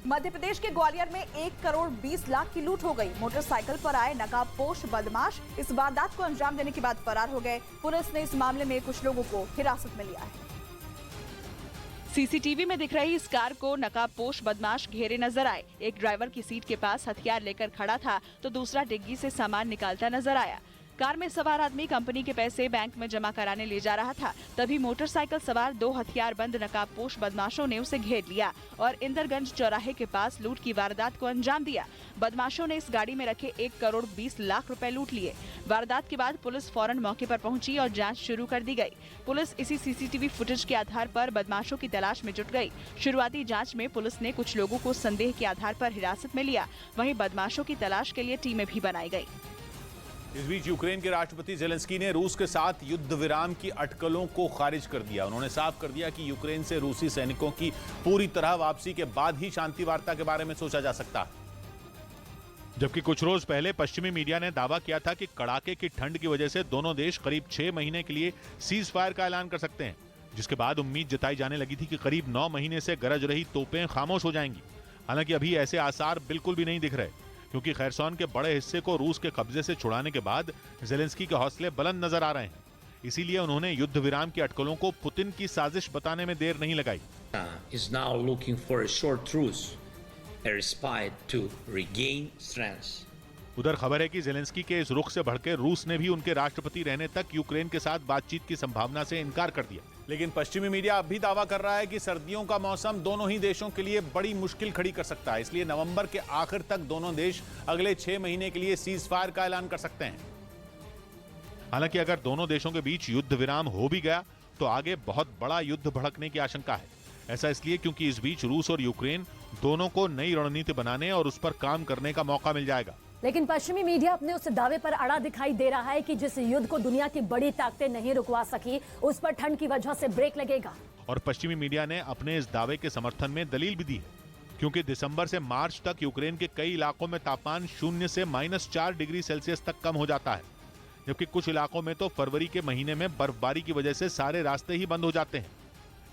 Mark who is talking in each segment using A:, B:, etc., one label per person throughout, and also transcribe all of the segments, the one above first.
A: मध्य प्रदेश के ग्वालियर में 1 करोड़ 20 लाख की लूट हो गई। मोटरसाइकिल पर आए नकाबपोश बदमाश इस वारदात को अंजाम देने के बाद फरार हो गए। पुलिस ने इस मामले में कुछ लोगों को हिरासत में लिया है।
B: सीसीटीवी में दिख रही इस कार को नकाबपोश बदमाश घेरे नजर आए। एक ड्राइवर की सीट के पास हथियार लेकर खड़ा था तो दूसरा डिग्गी से सामान निकालता नजर आया। कार में सवार आदमी कंपनी के पैसे बैंक में जमा कराने ले जा रहा था। तभी मोटरसाइकिल सवार 2 हथियारबंद नकाबपोश बदमाशों ने उसे घेर लिया और इंदरगंज चौराहे के पास लूट की वारदात को अंजाम दिया। बदमाशों ने इस गाड़ी में रखे 1 करोड़ 20 लाख रुपए लूट लिए। वारदात के बाद पुलिस फौरन मौके पर पहुंची और जांच शुरू कर दी गई। पुलिस इसी सीसीटीवी फुटेज के आधार पर बदमाशों की तलाश में जुट गई। शुरुआती जांच में पुलिस ने कुछ लोगों को संदेह के आधार पर हिरासत में लिया। वहीं बदमाशों की तलाश के लिए टीमें भी बनाई गई।
C: इस बीच यूक्रेन के राष्ट्रपति जेलेंस्की ने रूस के साथ युद्ध विराम की अटकलों को खारिज कर दिया। उन्होंने साफ कर दिया कि यूक्रेन से रूसी सैनिकों की पूरी तरह वापसी के बाद ही शांति वार्ता के बारे में सोचा जा सकता है।
D: जबकि कुछ रोज पहले पश्चिमी मीडिया ने दावा किया था कि कड़ाके की ठंड की वजह से दोनों देश करीब 6 महीने के लिए सीज फायर का ऐलान कर सकते हैं, जिसके बाद उम्मीद जताई जाने लगी थी कि करीब 9 महीने से गरज रही तोपें खामोश हो जाएंगी। हालांकि अभी ऐसे आसार बिल्कुल भी नहीं दिख रहे, क्योंकि खैरसॉन के बड़े हिस्से को रूस के कब्जे से छुड़ाने के बाद जेलेंस्की के हौसले बुलंद नजर आ रहे हैं। इसीलिए उन्होंने युद्ध विराम की अटकलों को पुतिन की साजिश बताने में देर नहीं लगाई।
E: is now looking for a short truce, a respite to regain strength.
D: उधर खबर है कि जेलेंस्की के इस रुख से भड़के रूस ने भी उनके राष्ट्रपति रहने तक यूक्रेन के साथ बातचीत की संभावना से इनकार कर दिया।
C: लेकिन पश्चिमी मीडिया अब भी दावा कर रहा है कि सर्दियों का मौसम दोनों ही देशों के लिए बड़ी मुश्किल खड़ी कर सकता है। इसलिए नवंबर के आखिर तक दोनों देश अगले 6 महीने के लिए सीज फायर का ऐलान कर सकते हैं।
D: हालांकि अगर दोनों देशों के बीच युद्ध विराम हो भी गया तो आगे बहुत बड़ा युद्ध भड़कने की आशंका है। ऐसा इसलिए क्योंकि इस बीच रूस और यूक्रेन दोनों को नई रणनीति बनाने और उस पर काम करने का मौका मिल जाएगा।
F: लेकिन पश्चिमी मीडिया अपने उस दावे पर अड़ा दिखाई दे रहा है कि जिस युद्ध को दुनिया की बड़ी ताकतें नहीं रुकवा सकी, उस पर ठंड की वजह से ब्रेक लगेगा।
D: और पश्चिमी मीडिया ने अपने इस दावे के समर्थन में दलील भी दी है, क्योंकि दिसंबर से मार्च तक यूक्रेन के कई इलाकों में तापमान 0 से -4 डिग्री सेल्सियस तक कम हो जाता है, जबकि कुछ इलाकों में तो फरवरी के महीने में बर्फबारी की वजह से सारे रास्ते ही बंद हो जाते हैं।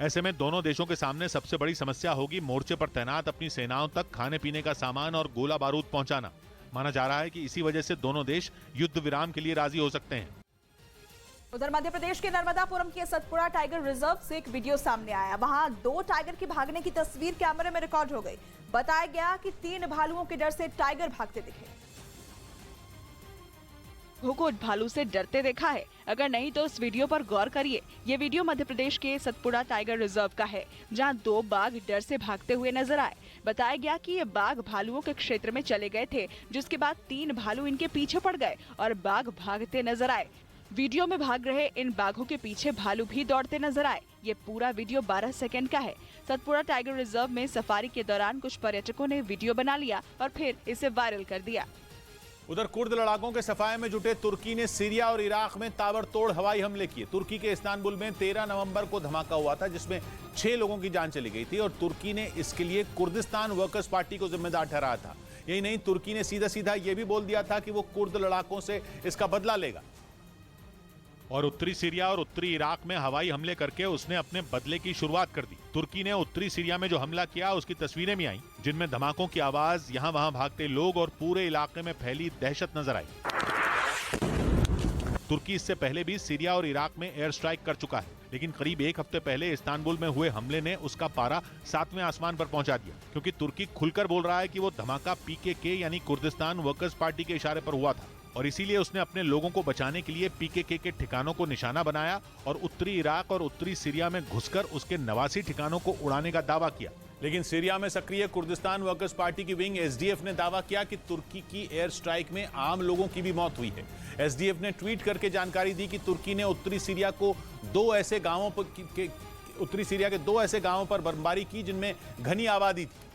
D: ऐसे में दोनों देशों के सामने सबसे बड़ी समस्या होगी मोर्चे पर तैनात अपनी सेनाओं तक खाने पीने का सामान और गोला बारूद पहुंचाना। माना जा रहा है कि इसी वजह से दोनों देश युद्ध विराम के लिए राजी हो सकते हैं।
A: उधर मध्य प्रदेश के नर्मदापुरम के सतपुड़ा टाइगर रिजर्व से एक वीडियो सामने आया। वहां 2 टाइगर की भागने की तस्वीर कैमरे में रिकॉर्ड हो गई। बताया गया कि 3 भालुओं के डर से टाइगर भागते दिखे।
B: को भालू से डरते देखा है? अगर नहीं तो इस वीडियो पर गौर करिए। ये वीडियो मध्य प्रदेश के सतपुड़ा टाइगर रिजर्व का है, जहां 2 बाघ डर से भागते हुए नजर आए। बताया गया कि ये बाघ भालुओं के क्षेत्र में चले गए थे, जिसके बाद 3 भालू इनके पीछे पड़ गए और बाघ भागते नजर आए। वीडियो में भाग रहे इन बाघों के पीछे भालू भी दौड़ते नजर आए। ये पूरा वीडियो 12 सेकंड का है। सतपुड़ा टाइगर रिजर्व में सफारी के दौरान कुछ पर्यटकों ने वीडियो बना लिया और फिर इसे वायरल कर दिया।
C: उधर कुर्द लड़ाकों के सफाये में जुटे तुर्की ने सीरिया और इराक में ताबड़तोड़ हवाई हमले किए। तुर्की के इस्तांबुल में 13 नवंबर को धमाका हुआ था, जिसमें 6 लोगों की जान चली गई थी और तुर्की ने इसके लिए कुर्दिस्तान वर्कर्स पार्टी को जिम्मेदार ठहराया था। यही नहीं, तुर्की ने सीधा सीधा यह भी बोल दिया था कि वो कुर्द लड़ाकों से इसका बदला लेगा।
D: और उत्तरी सीरिया और उत्तरी इराक में हवाई हमले करके उसने अपने बदले की शुरुआत कर दी। तुर्की ने उत्तरी सीरिया में जो हमला किया उसकी तस्वीरें भी आईं, जिनमें धमाकों की आवाज, यहाँ वहां भागते लोग और पूरे इलाके में फैली दहशत नजर आई। तुर्की इससे पहले भी सीरिया और इराक में एयर स्ट्राइक कर चुका है, लेकिन करीब 1 हफ्ते पहले इस्तांबुल में हुए हमले ने उसका पारा 7वें आसमान पर पहुंचा दिया, क्योंकि तुर्की खुलकर बोल रहा है कि वो धमाका पीकेके यानी कुर्दिस्तान वर्कर्स पार्टी के इशारे पर हुआ था और इसीलिए उसने अपने लोगों को बचाने के लिए पीकेके के ठिकानों को निशाना बनाया और उत्तरी इराक और उत्तरी सीरिया में घुसकर उसके 89 ठिकानों को उड़ाने का दावा किया।
C: लेकिन सीरिया में सक्रिय कुर्दिस्तान वर्कर्स पार्टी की विंग एसडीएफ ने दावा किया कि तुर्की की एयर स्ट्राइक में आम लोगों की भी मौत हुई है। एसडीएफ ने ट्वीट करके जानकारी दी कि तुर्की ने उत्तरी सीरिया के 2 ऐसे गांवों पर बमबारी की जिनमें घनी आबादी थी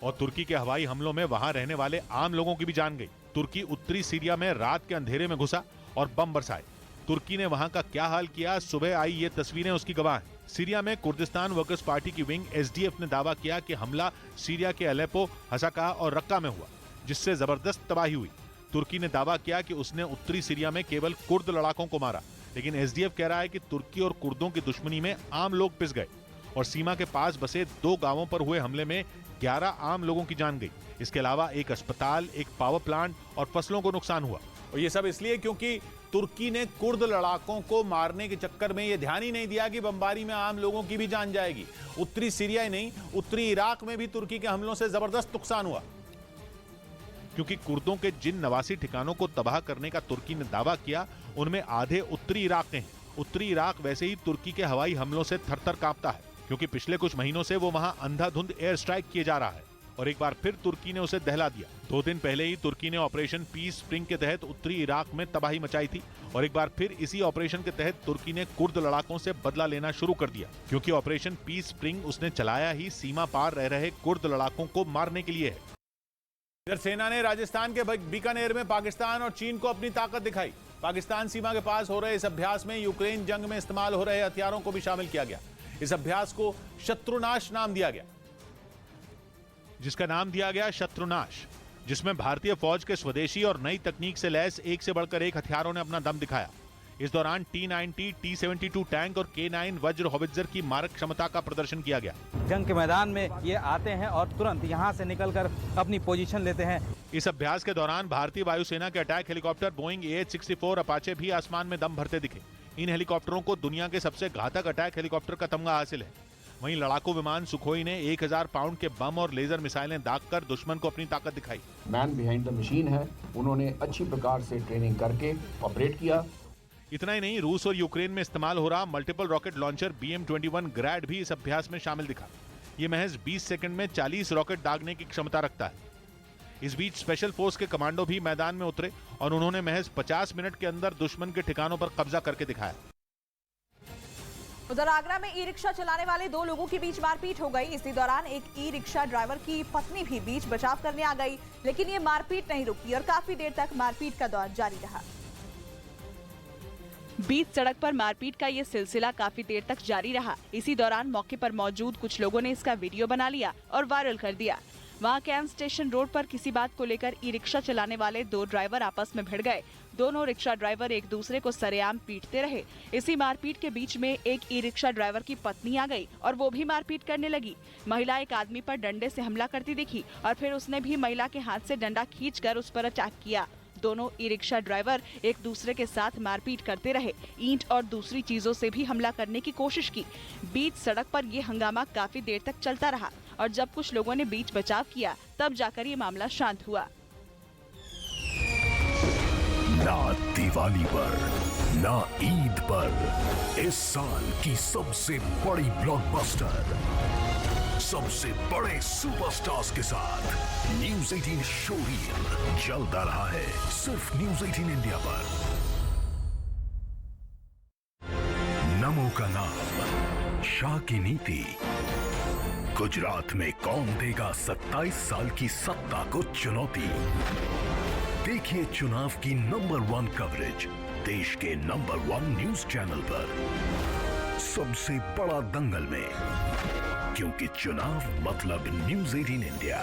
D: और तुर्की के हवाई हमलों में वहां रहने वाले आम लोगों की भी जान गई। तुर्की उत्तरी सीरिया में रात के अंधेरे में घुसा और बम बरसाए। तुर्की ने वहां का क्या हाल किया, सुबह आई ये तस्वीरें उसकी गवाह हैं। सीरिया में कुर्दिस्तान वर्कर्स पार्टी की विंग एसडीएफ ने दावा किया कि हमला सीरिया के अलेपो, हसाका और रक्का में हुआ, जिससे जबरदस्त तबाही हुई। तुर्की ने दावा किया कि उसने उत्तरी सीरिया में केवल कुर्द लड़ाकों को मारा, लेकिन एसडीएफ कह रहा है कि तुर्की और कुर्दों की दुश्मनी में आम लोग पिस गए और सीमा के पास बसे 2 गांवों पर हुए हमले में 11 आम लोगों की जान गई। इसके अलावा एक अस्पताल, एक पावर प्लांट और फसलों को नुकसान हुआ।
C: और ये सब इसलिए क्योंकि तुर्की ने कुर्द लड़ाकों को मारने के चक्कर में यह ध्यान ही नहीं दिया कि बमबारी में आम लोगों की भी जान जाएगी। उत्तरी सीरिया ही नहीं, उत्तरी इराक में भी तुर्की के हमलों से जबरदस्त नुकसान हुआ।
D: क्योंकि कुर्दों के जिन नवासी ठिकानों को तबाह करने का तुर्की ने दावा किया, उनमें आधे उत्तरी इराक के हैं। उत्तरी इराक वैसे ही तुर्की के हवाई हमलों से थर-थर कांपता है, क्योंकि पिछले कुछ महीनों से वो वहां अंधाधुंध एयर स्ट्राइक किए जा रहा है और एक बार फिर तुर्की ने उसे दहला दिया। 2 दिन पहले ही तुर्की ने ऑपरेशन पीस स्प्रिंग के तहत उत्तरी इराक में तबाही मचाई थी और एक बार फिर इसी ऑपरेशन के तहत तुर्की ने कुर्द लड़ाकों से बदला लेना शुरू कर दिया, क्योंकि ऑपरेशन पीस स्प्रिंग उसने चलाया ही सीमा पार रह रहे कुर्द लड़ाकों को मारने के लिए है।
C: इधर सेना ने राजस्थान के बीकानेर में पाकिस्तान और चीन को अपनी ताकत दिखाई। पाकिस्तान सीमा के पास हो रहे इस अभ्यास में यूक्रेन जंग में इस्तेमाल हो रहे हथियारों को भी शामिल किया गया। इस अभ्यास को शत्रुनाश नाम दिया गया,
D: जिसका नाम दिया गया शत्रुनाश, जिसमें भारतीय फौज के स्वदेशी और नई तकनीक से लैस एक से बढ़कर एक हथियारों ने अपना दम दिखाया। इस दौरान T-90, T-72 टैंक और K9 वज्र हॉवित्जर की मारक क्षमता का प्रदर्शन किया गया।
G: जंग के मैदान में ये आते हैं और तुरंत यहां से निकलकर अपनी पोजीशन लेते हैं।
D: इस अभ्यास के दौरान भारतीय वायुसेना के attack helicopter Boeing AH-64 Apache भी आसमान में दम भरते दिखे। इन हेलीकॉप्टरों को दुनिया के सबसे घातक अटैक हेलीकॉप्टर का तमगा हासिल है। वहीं लड़ाकू विमान सुखोई ने 1000 पाउंड के बम और लेजर मिसाइलें दागकर दुश्मन को अपनी ताकत दिखाई।
H: मैन बिहाइंड द मशीन है, उन्होंने अच्छी प्रकार से ट्रेनिंग करके ऑपरेट किया।
D: इतना ही नहीं, रूस और यूक्रेन में इस्तेमाल हो रहा मल्टीपल रॉकेट लॉन्चर BM-21 ग्रैड भी इस अभ्यास में शामिल दिखा। ये महज 20 सेकंड में 40 रॉकेट दागने की क्षमता रखता है। इस बीच स्पेशल फोर्स के कमांडो भी मैदान में उतरे और उन्होंने महज 50 मिनट के अंदर दुश्मन के ठिकानों पर कब्जा करके दिखाया।
A: उधर आगरा में ई रिक्शा चलाने वाले 2 लोगों के बीच मारपीट हो गई। इसी दौरान एक ई रिक्शा ड्राइवर की पत्नी भी बीच बचाव करने आ गई, लेकिन ये मारपीट नहीं रुकी और काफी देर तक मारपीट का दौर जारी रहा।
B: बीच सड़क पर मारपीट का ये सिलसिला काफी देर तक जारी रहा। इसी दौरान मौके पर मौजूद कुछ लोगों ने इसका वीडियो बना लिया और वायरल कर दिया। वहाँ कैंट स्टेशन रोड पर किसी बात को लेकर ई रिक्शा चलाने वाले 2 ड्राइवर आपस में भिड़ गए। दोनों रिक्शा ड्राइवर एक दूसरे को सरेआम पीटते रहे। इसी मारपीट के बीच में एक ई रिक्शा ड्राइवर की पत्नी आ गई और वो भी मारपीट करने लगी। महिला एक आदमी पर डंडे से हमला करती दिखी और फिर उसने भी महिला के हाथ से डंडा खींचकर उस पर अटैक किया। दोनों ई रिक्शा ड्राइवर एक दूसरे के साथ मारपीट करते रहे, ईंट और दूसरी चीजों से भी हमला करने की कोशिश की। बीच सड़क पर ये हंगामा काफी देर तक चलता रहा और जब कुछ लोगों ने बीच बचाव किया तब जाकर ये मामला शांत हुआ।
I: ना दिवाली पर, ना ईद पर, इस साल की सबसे बड़ी ब्लॉकबस्टर, सबसे बड़े सुपरस्टार्स के साथ न्यूज़ 18 शोरील जल्द आ रहा है सिर्फ न्यूज़ 18 इंडिया पर। नमो का नाम, शाह की नीति। गुजरात में कौन देगा 27 साल की सत्ता को चुनौती। देखिए चुनाव की नंबर 1 कवरेज देश के नंबर 1 न्यूज चैनल पर, सबसे बड़ा दंगल में, क्योंकि चुनाव मतलब न्यूज़ 18 इंडिया।